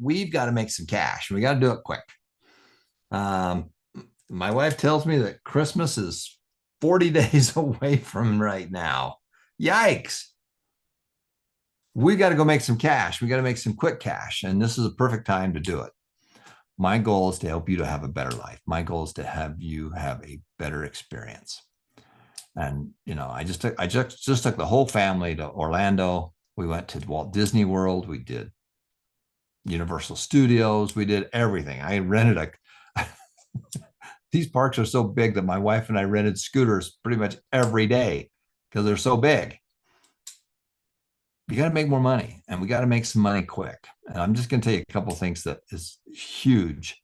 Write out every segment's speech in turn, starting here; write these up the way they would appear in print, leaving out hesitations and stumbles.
we've got to make some cash. We got to do it quick. Um, my wife tells me that Christmas is 40 days away from right now. Yikes. We got to go make some cash. We got to make some quick cash. And this is a perfect time to do it. My goal is to help you to have a better life. My goal is to have you have a better experience. And I just took the whole family to Orlando. We went to Walt Disney World. We did Universal Studios. We did everything. I rented a these parks are so big that my wife and I rented scooters pretty much every day because they're so big. You got to make more money and we got to make some money quick. And I'm just going to tell you a couple of things that is huge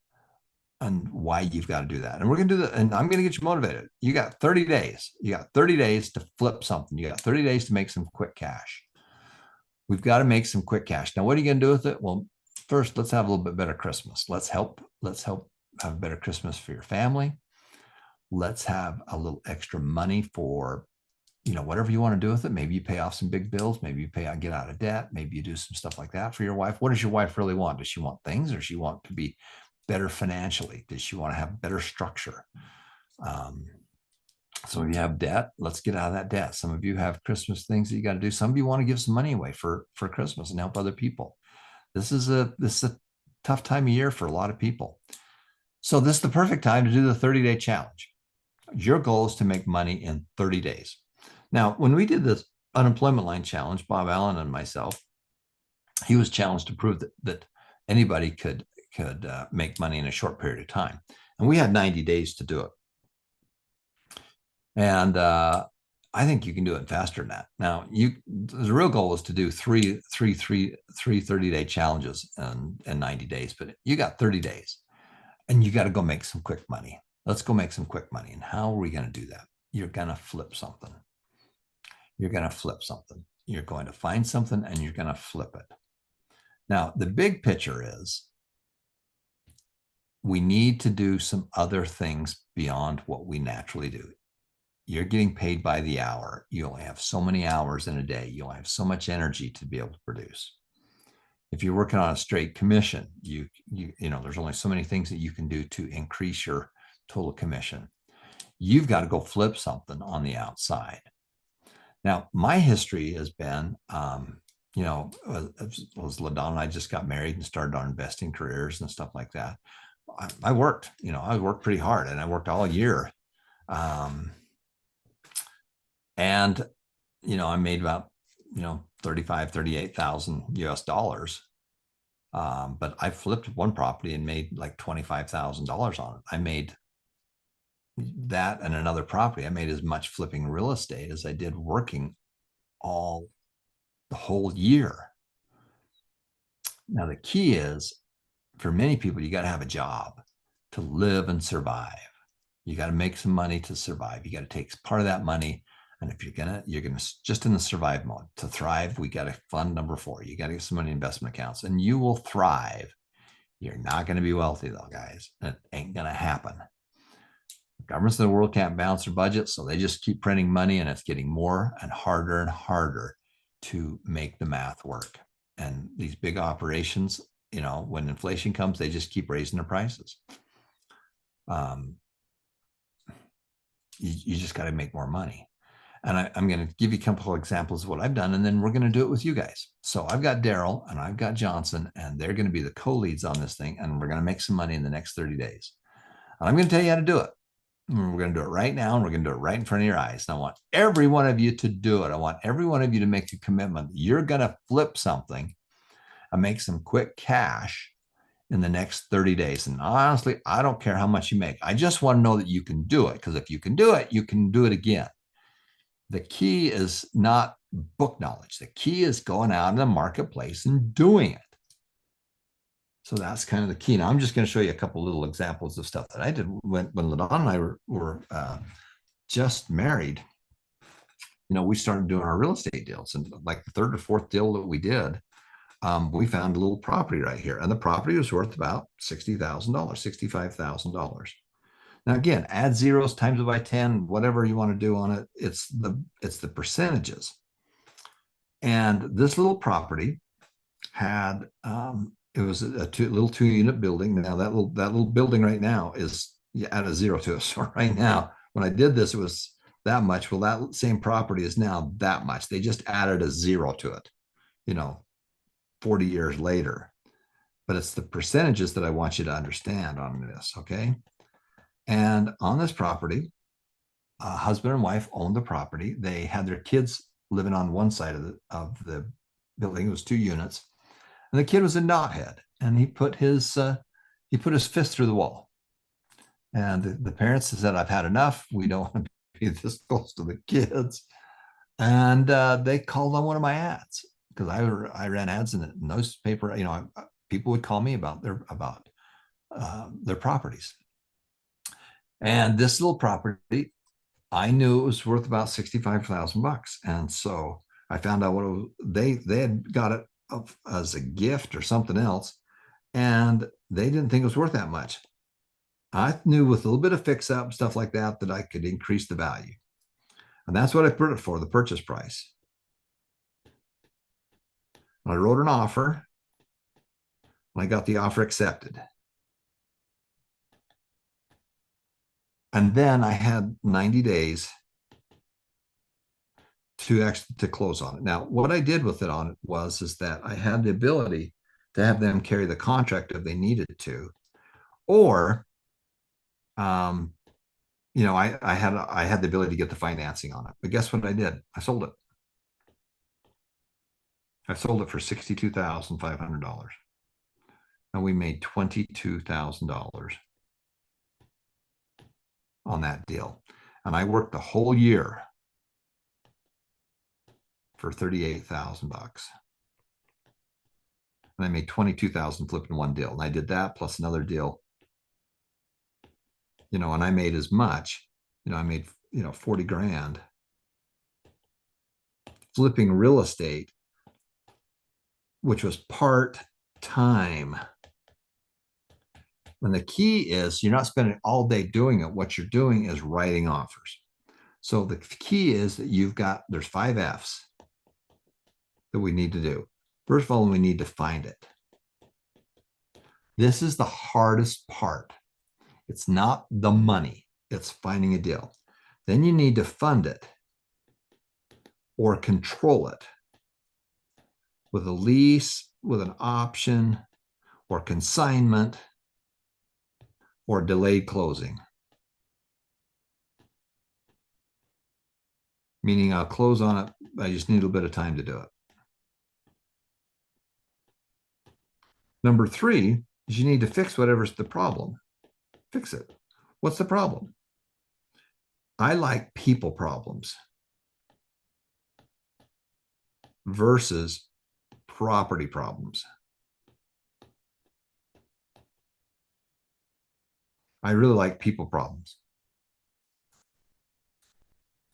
on why you've got to do that. And we're going to do that. And I'm going to get you motivated. You got 30 days. You got 30 days to flip something. You got 30 days to make some quick cash. We've got to make some quick cash. Now, what are you going to do with it? Well, first, let's have a little bit better Christmas. Let's help have a better Christmas for your family. Let's have a little extra money for, whatever you want to do with it. Maybe you pay off some big bills. Maybe you get out of debt. Maybe you do some stuff like that for your wife. What does your wife really want? Does she want things, or does she want to be better financially? Does she want to have better structure? Some of you have debt. Let's get out of that debt. Some of you have Christmas things that you got to do. Some of you want to give some money away for Christmas and help other people. This is a tough time of year for a lot of people. So this is the perfect time to do the 30-day challenge. Your goal is to make money in 30 days. Now, when we did this unemployment line challenge, Bob Allen and myself, he was challenged to prove that anybody could make money in a short period of time. And we had 90 days to do it. And I think you can do it faster than that. Now, the real goal is to do three 30-day challenges in 90 days, but you got 30 days and you got to go make some quick money. Let's go make some quick money. And how are we going to do that? You're going to flip something. You're going to flip something. You're going to find something and you're going to flip it. Now, the big picture is we need to do some other things beyond what we naturally do. You're getting paid by the hour. You only have so many hours in a day. You only have so much energy to be able to produce. If you're working on a straight commission, there's only so many things that you can do to increase your total commission. You've got to go flip something on the outside. Now, my history has been, as LaDonna and I just got married and started our investing careers and stuff like that. I worked pretty hard and I worked all year. And, I made about, 35, 38,000 US dollars. But I flipped one property and made like $25,000 on it. I made that and another property. I made as much flipping real estate as I did working the whole year. Now, the key is for many people, you got to have a job to live and survive. You got to make some money to survive. You got to take part of that money. And if you're gonna just in the survive mode. To thrive, we got to fund number 4. You got to get some money in investment accounts and you will thrive. You're not going to be wealthy though, guys. It ain't going to happen. Governments in the world can't balance their budget, so they just keep printing money and it's getting more and harder to make the math work. And these big operations, when inflation comes, they just keep raising their prices. You just got to make more money. And I'm going to give you a couple of examples of what I've done, and then we're going to do it with you guys. So I've got Daryl and I've got Johnson, and they're going to be the co-leads on this thing, and we're going to make some money in the next 30 days. And I'm going to tell you how to do it. And we're going to do it right now, and we're going to do it right in front of your eyes. And I want every one of you to do it. I want every one of you to make a commitment. You're going to flip something and make some quick cash in the next 30 days. And honestly, I don't care how much you make. I just want to know that you can do it, because if you can do it, you can do it again. The key is not book knowledge. The key is going out in the marketplace and doing it. So that's kind of the key. Now I'm just going to show you a couple little examples of stuff that I did when LaDonna and I were just married. We started doing our real estate deals, and like the third or fourth deal that we did, we found a little property right here, and the property was worth about $60,000, $65,000. Now, again, add zeros, times it by 10, whatever you want to do on it. It's the percentages. And this little property had, it was a little 2-unit building. Now that little building right now is at a zero to it. So right now, when I did this, it was that much. Well, that same property is now that much. They just added a zero to it, you know, 40 years later. But it's the percentages that I want you to understand on this, okay? And on this property, husband and wife owned the property. They had their kids living on one side of the building. It was 2 units, and the kid was a knothead, and he put his fist through the wall. And the parents said, "I've had enough. We don't want to be this close to the kids." And they called on one of my ads because I ran ads in the newspaper. People would call me about their properties. And this little property, I knew it was worth about $65,000, and so I found out what it was. They had got it as a gift or something else, and they didn't think it was worth that much. I knew with a little bit of fix up stuff like that I could increase the value, and that's what I put it for, the purchase price. I wrote an offer, and I got the offer accepted. And then I had 90 days to close on it. Now, what I did with it on it is that I had the ability to have them carry the contract if they needed to, or I had the ability to get the financing on it. But guess what I did? I sold it. I sold it for $62,500, and we made $22,000 on that deal. And I worked the whole year for $38,000. And I made $22,000 flipping one deal. And I did that plus another deal. And I made as much, I made, 40 grand flipping real estate, which was part-time. And the key is you're not spending all day doing it. What you're doing is writing offers. So the key is that there's 5 F's that we need to do. First of all, we need to find it. This is the hardest part. It's not the money, it's finding a deal. Then you need to fund it or control it with a lease, with an option, or consignment, or delayed closing. Meaning I'll close on it, I just need a little bit of time to do it. Number 3 is you need to fix whatever's the problem. Fix it. What's the problem? I like people problems versus property problems. I really like people problems.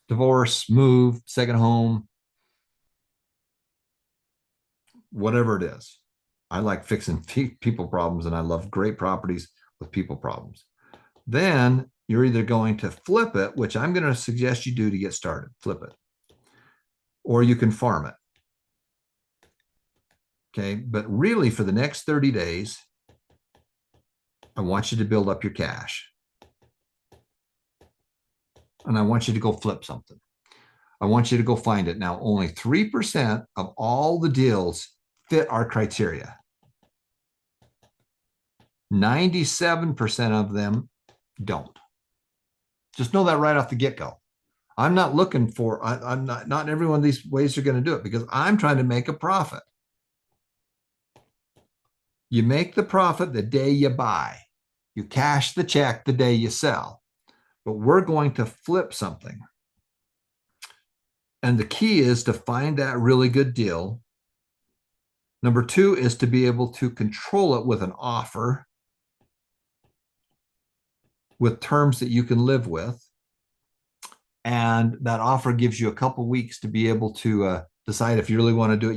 Divorce, move, second home, whatever it is. I like fixing people problems, and I love great properties with people problems. Then you're either going to flip it, which I'm going to suggest you do to get started, flip it, or you can farm it. Okay, but really for the next 30 days, I want you to build up your cash. And I want you to go flip something. I want you to go find it. Now, only 3% of all the deals fit our criteria. 97% of them don't. Just know that right off the get-go. I'm not looking for, I'm not every one of these ways are going to do it, because I'm trying to make a profit. You make the profit the day you buy. You cash the check the day you sell. But we're going to flip something. And the key is to find that really good deal. Number 2 is to be able to control it with an offer with terms that you can live with. And that offer gives you a couple weeks to be able to decide if you really want to do it.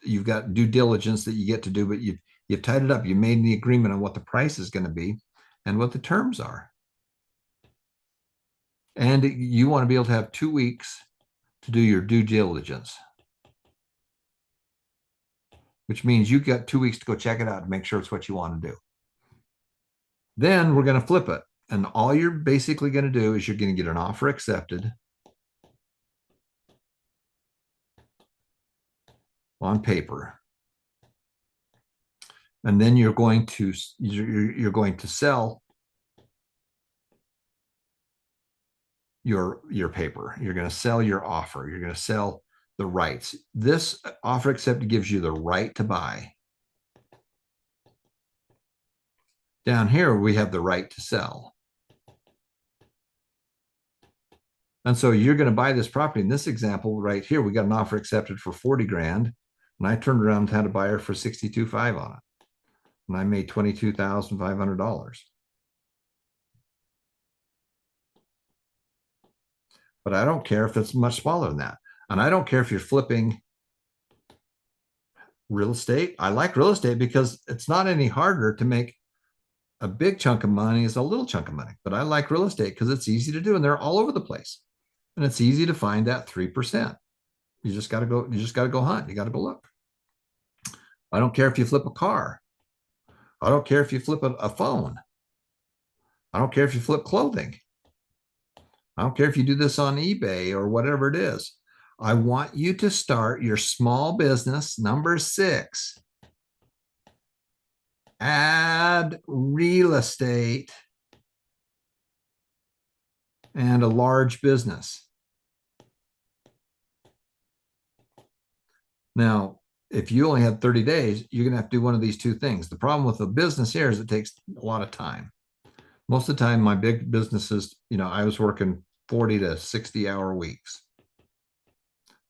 You've got due diligence that you get to do, but you've tied it up. You made the agreement on what the price is going to be and what the terms are. And you want to be able to have 2 weeks to do your due diligence. which means you got 2 weeks to go check it out and make sure it's what you want to do. Then we're going to flip it. And all you're basically going to do is you're going to get an offer accepted on paper. And then you're going to sell your paper. You're going to sell your offer. You're going to sell the rights. This offer accepted gives you the right to buy. Down here, we have the right to sell. And so you're going to buy this property. In this example right here, we got an offer accepted for 40 grand. And I turned around and had a buyer for 62.5 on it. And I made $22,500. But I don't care if it's much smaller than that. And I don't care if you're flipping real estate. I like real estate because it's not any harder to make a big chunk of money as a little chunk of money. But I like real estate because it's easy to do and they're all over the place. And it's easy to find that 3%. You just got to go hunt. You got to go look. I don't care if you flip a car. I don't care if you flip a phone. I don't care if you flip clothing. I don't care if you do this on eBay or whatever it is. I want you to start your small business. Number 6, add real estate and a large business. Now, if you only have 30 days, you're going to have to do one of these two things. The problem with a business here is it takes a lot of time. Most of the time, my big businesses, I was working 40 to 60-hour weeks.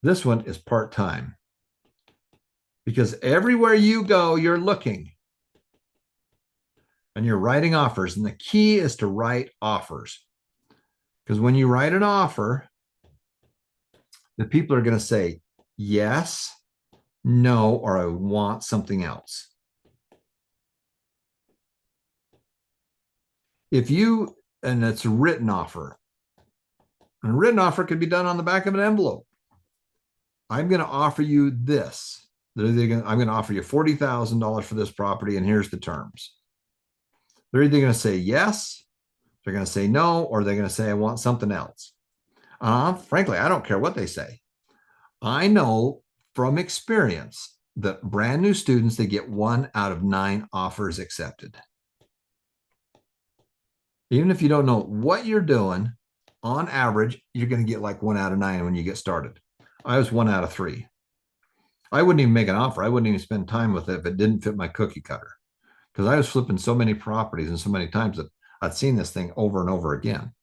This one is part-time because everywhere you go, you're looking and you're writing offers. And the key is to write offers because when you write an offer, the people are going to say yes, no, or I want something else. And it's a written offer. And a written offer could be done on the back of an envelope. I'm going to offer you this. I'm going to offer you $40,000 for this property, and here's the terms. They're either going to say yes, they're going to say no, or they're going to say, I want something else. Frankly, I don't care what they say. I know from experience that brand new students, they get 1 out of 9 offers accepted. Even if you don't know what you're doing, on average, you're going to get like 1 out of 9 when you get started. I was 1 out of 3. I wouldn't even make an offer. I wouldn't even spend time with it if it didn't fit my cookie cutter. Because I was flipping so many properties and so many times that I'd seen this thing over and over again.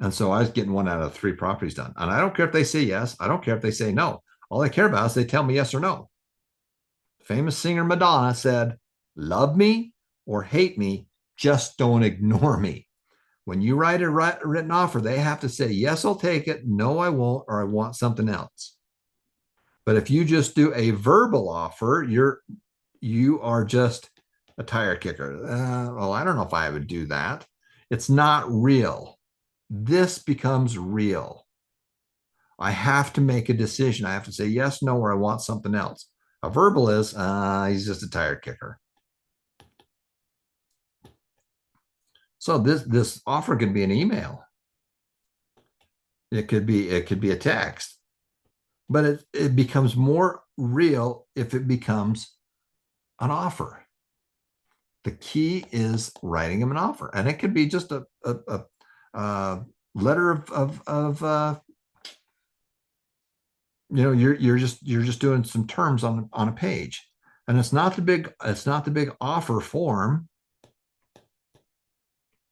And so I was getting 1 out of 3 properties done. And I don't care if they say yes. I don't care if they say no. All I care about is they tell me yes or no. Famous singer Madonna said, love me or hate me, just don't ignore me. When you write a written offer, they have to say, yes, I'll take it. No, I won't, or I want something else. But if you just do a verbal offer, you are just a tire kicker. Well, I don't know if I would do that. It's not real. This becomes real. I have to make a decision. I have to say yes, no, or I want something else. A verbal is, he's just a tire kicker. So this offer could be an email. It could be a text, but it becomes more real if it becomes an offer. The key is writing them an offer, and it could be just a letter of you're just doing some terms on a page, and it's not the big offer form.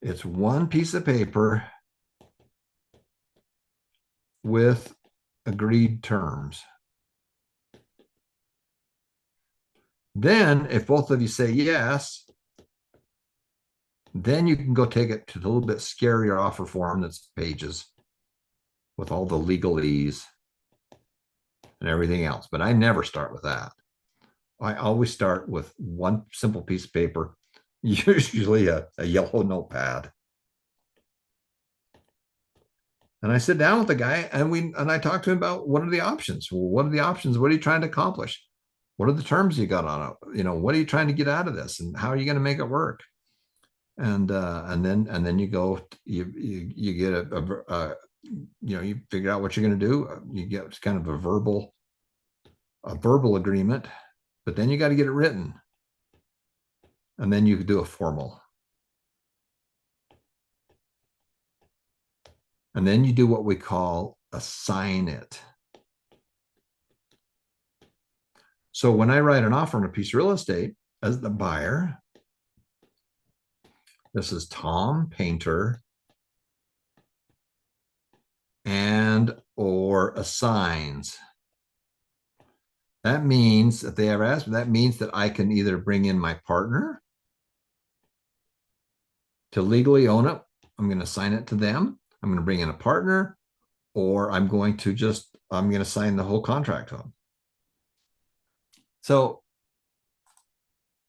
It's one piece of paper with agreed terms. Then if both of you say yes, then you can go take it to the little bit scarier offer form that's pages with all the legalese and everything else. But I never start with that. I always start with one simple piece of paper, usually a yellow notepad. And I sit down with the guy and I talk to him about what are the options? Well, what are the options? What are you trying to accomplish? What are the terms you got on it? What are you trying to get out of this, and how are you going to make it work? And then you go, you get you figure out what you're going to do. You get kind of a verbal agreement, but then you got to get it written, and then you could do a formal, and then you do what we call assign it. So when I write an offer on a piece of real estate as the buyer, this is Tom Painter and or assigns. That means that they ever ask me, that means that I can either bring in my partner to legally own it. I'm going to assign it to them. I'm going to bring in a partner, or I'm going to sign the whole contract to them. So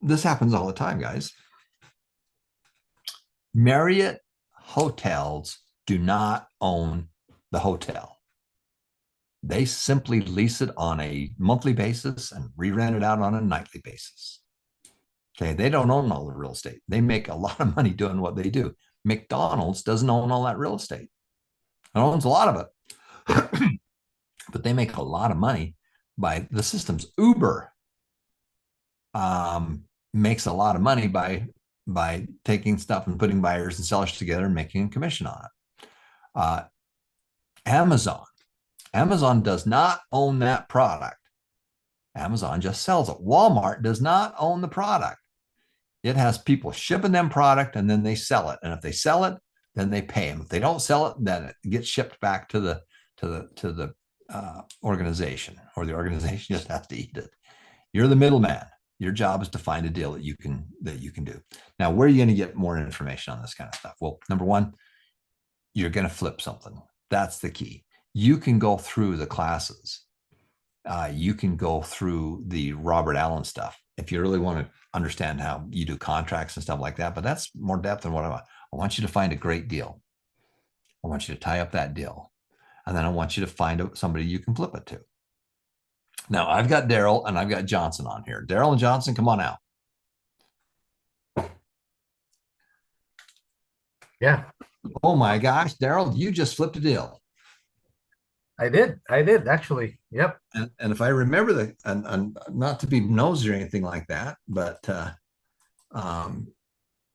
this happens all the time, guys. Marriott hotels do not own the hotel. They simply lease it on a monthly basis and re-rent it out on a nightly basis. Okay, they don't own all the real estate. They make a lot of money doing what they do. McDonald's doesn't own all that real estate. It owns a lot of it, but they make a lot of money by the systems. Uber makes a lot of money by taking stuff and putting buyers and sellers together and making a commission on it. Amazon does not own that product. Amazon just sells it. Walmart does not own the product. It has people shipping them product, and then they sell it. And if they sell it, then they pay them. If they don't sell it, then it gets shipped back to the organization, or the organization just has to eat it. You're the middleman. Your job is to find a deal that you can do. Now, where are you going to get more information on this kind of stuff? Well, number one, you're going to flip something. That's the key. You can go through the classes. You can go through the Robert Allen stuff if you really want to understand how you do contracts and stuff like that. But that's more depth than what I want. I want you to find a great deal. I want you to tie up that deal. And then I want you to find somebody you can flip it to. Now, I've got Daryl and I've got Johnson on here. Daryl and Johnson, come on out. Yeah, Oh my gosh, Daryl, you just flipped a deal. I did actually. Yep. And if I remember and not to be nosy or anything like that, but um,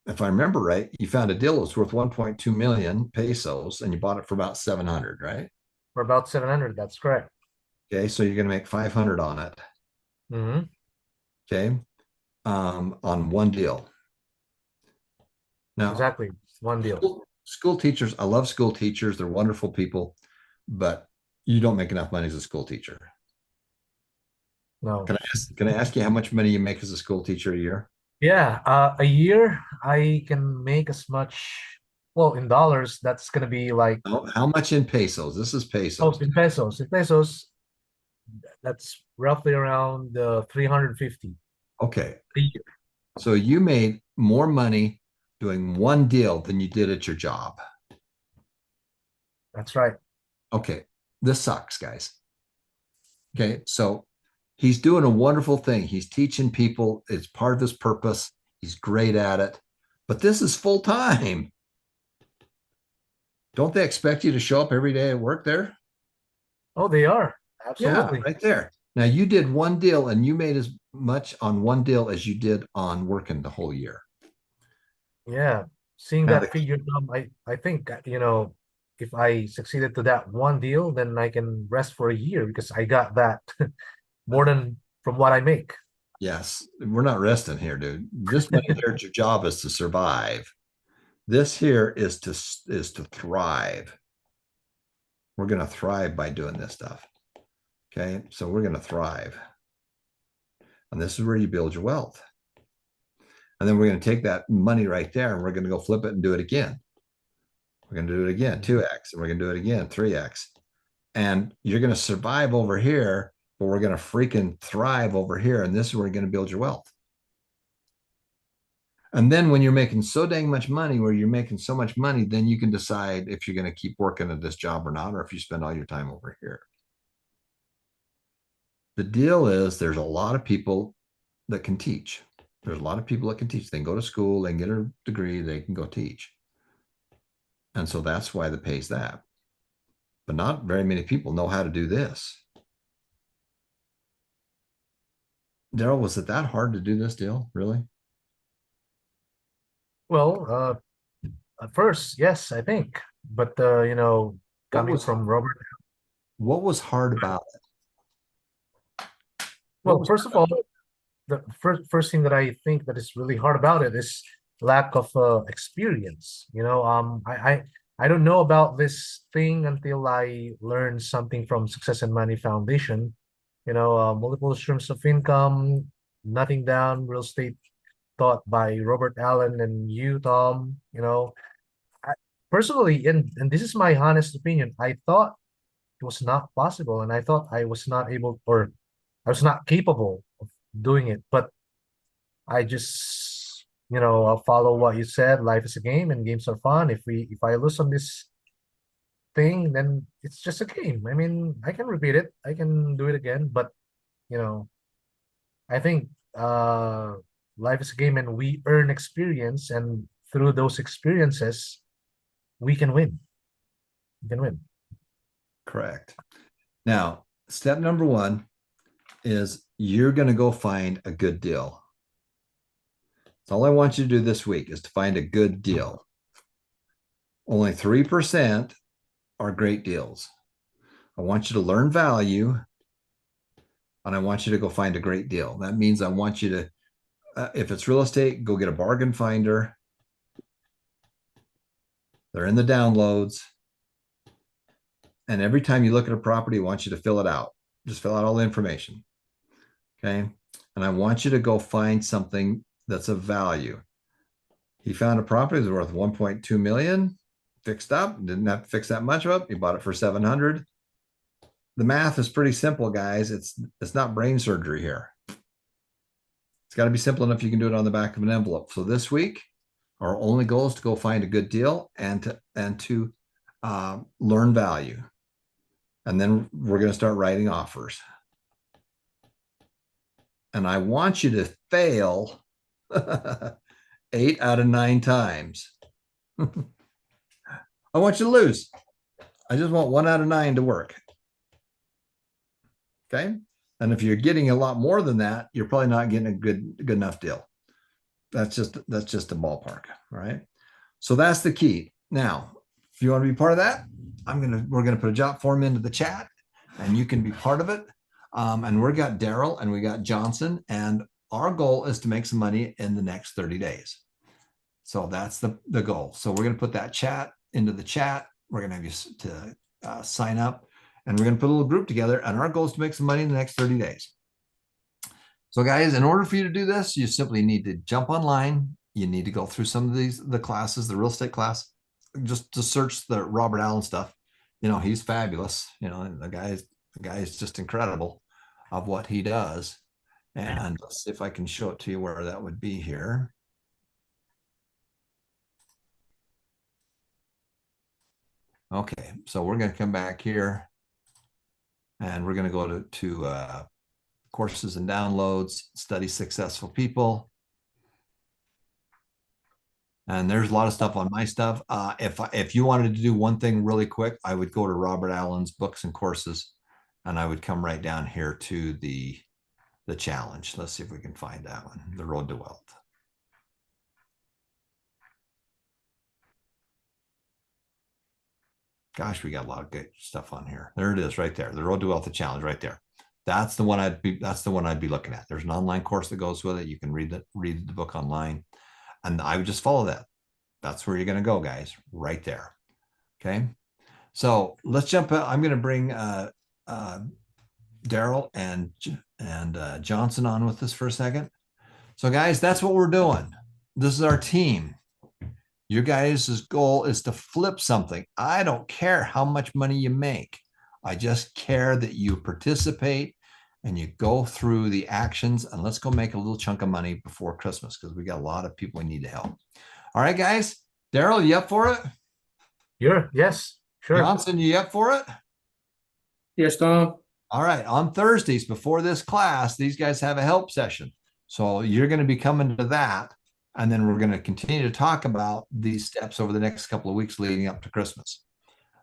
if I remember right, you found a deal that was worth 1.2 million pesos and you bought it for about 700, right? For about 700. That's correct. Okay, so you're going to make 500 on it. Hmm. Okay, on one deal. Now, Exactly. One deal. school teachers, I love school teachers. They're wonderful people, but you don't make enough money as a school teacher. No. Can I ask you how much money you make as a school teacher a year? Yeah. A year I can make as much. Well, in dollars, that's gonna be like, How much in pesos? This is oh, pesos. in pesos. In pesos, that's roughly around 350 Okay, a year. so you made more money doing one deal than you did at your job. That's right. Okay, this sucks, guys. Okay, so he's doing a wonderful thing. He's teaching people. It's part of his purpose. He's great at it. But this is full time. Don't they expect you to show up every day at work there? Oh, they are. Yeah, Absolutely. right there. Now you did one deal and you made as much on one deal as you did on working the whole year. Yeah. Seeing Now that figure, I think, if I succeeded to that one deal, then I can rest for a year because I got that more than from what I make. yes, we're not resting here, dude. This money here at your job is to survive. This here is to thrive. We're going to thrive by doing this stuff. Okay, so we're going to thrive, and this is where you build your wealth. And then we're going to take that money right there, and we're going to go flip it and do it again. We're going to do it again, 2x, and we're going to do it again, 3x. And you're going to survive over here, but we're going to freaking thrive over here. And this is where you're going to build your wealth. And then when you're making so dang much money, where you're making so much money, then you can decide if you're going to keep working at this job or not, or if you spend all your time over here. The deal is there's a lot of people that can teach. There's a lot of people that can teach. They can go to school, they can get a degree, they can go teach. And so that's why the pay's that. But not very many people know how to do this. Daryl, was it that hard to do this deal? Really? Well, at first, yes, I think. But you know, What coming was from Robert, what was hard about it? What well, was first of all, the first thing that I think that is really hard about it is lack of experience. You know, I don't know about this thing until I learned something from Success and Money Foundation. You know, multiple streams of income, nothing down, real estate taught by Robert Allen and you, Tom. You know, I, personally, and this is my honest opinion, I thought it was not possible, and I thought I was not able, or I was not capable of doing it. But I just, you know, I'll follow what you said. Life is a game, and games are fun. If I lose on this thing, then it's just a game. I mean, I can repeat it, I can do it again, but you know, I think life is a game, and we earn experience, and through those experiences, we can win. We can win. correct? Now, step number one is you're going to go find a good deal. That's all I want you to do this week is to find a good deal. Only 3% are great deals. I want you to learn value and I want you to go find a great deal. That means I want you to, if it's real estate, go get a bargain finder. They're in the downloads. And every time you look at a property, I want you to fill it out. Just fill out all the information. Okay. And I want you to go find something that's of value. He found a property that's worth 1.2 million, fixed up, didn't have to fix that much of it. He bought it for 700. The math is pretty simple, guys. It's not brain surgery here. It's got to be simple enough you can do it on the back of an envelope. So this week, our only goal is to go find a good deal and to learn value. And then we're going to start writing offers. And I want you to fail 8 out of 9 times. I want you to lose. I just want 1 out of 9 to work. Okay. And if you're getting a lot more than that, you're probably not getting a good enough deal. That's just a ballpark. All right. So that's the key. Now, if you want to be part of that, we're gonna put a job form into the chat, and you can be part of it. And we got Daryl and we got Johnson, and our goal is to make some money in the next 30 days. So that's the goal. So we're gonna put that chat into the chat. We're gonna have you to sign up, and we're gonna put a little group together. And our goal is to make some money in the next 30 days. So guys, in order for you to do this, you simply need to jump online. You need to go through some of the classes, the real estate class, just to search the Robert Allen stuff. You know, he's fabulous. You know, the guy is just incredible of what he does. And let's see if I can show it to you where that would be here. Okay, so we're going to come back here and we're going to go to courses and downloads, study successful people. And there's a lot of stuff on my stuff. If you wanted to do one thing really quick, I would go to Robert Allen's books and courses, and I would come right down here to the challenge. Let's see if we can find that one, The Road to Wealth. Gosh, we got a lot of good stuff on here. There it is right there. The Road to Wealth, the challenge right there. That's the one I'd be looking at. There's an online course that goes with it. You can read the book online. And I would just follow that. That's where you're going to go, guys, right there. Okay. So let's jump in. I'm going to bring Daryl and Johnson on with us for a second. So guys, that's what we're doing. This is our team. Your guys' goal is to flip something. I don't care how much money you make. I just care that you participate and you go through the actions, and let's go make a little chunk of money before Christmas, because we got a lot of people we need to help. All right, guys. Daryl, you up for it? Yes, sure. Johnson, you up for it? Yes, Tom. All right. On Thursdays before this class, these guys have a help session. So you're going to be coming to that. And then we're going to continue to talk about these steps over the next couple of weeks leading up to Christmas.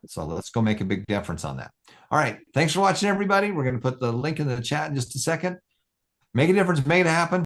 So let's go make a big difference on that. All right. Thanks for watching, everybody. We're going to put the link in the chat in just a second. Make a difference, make it happen.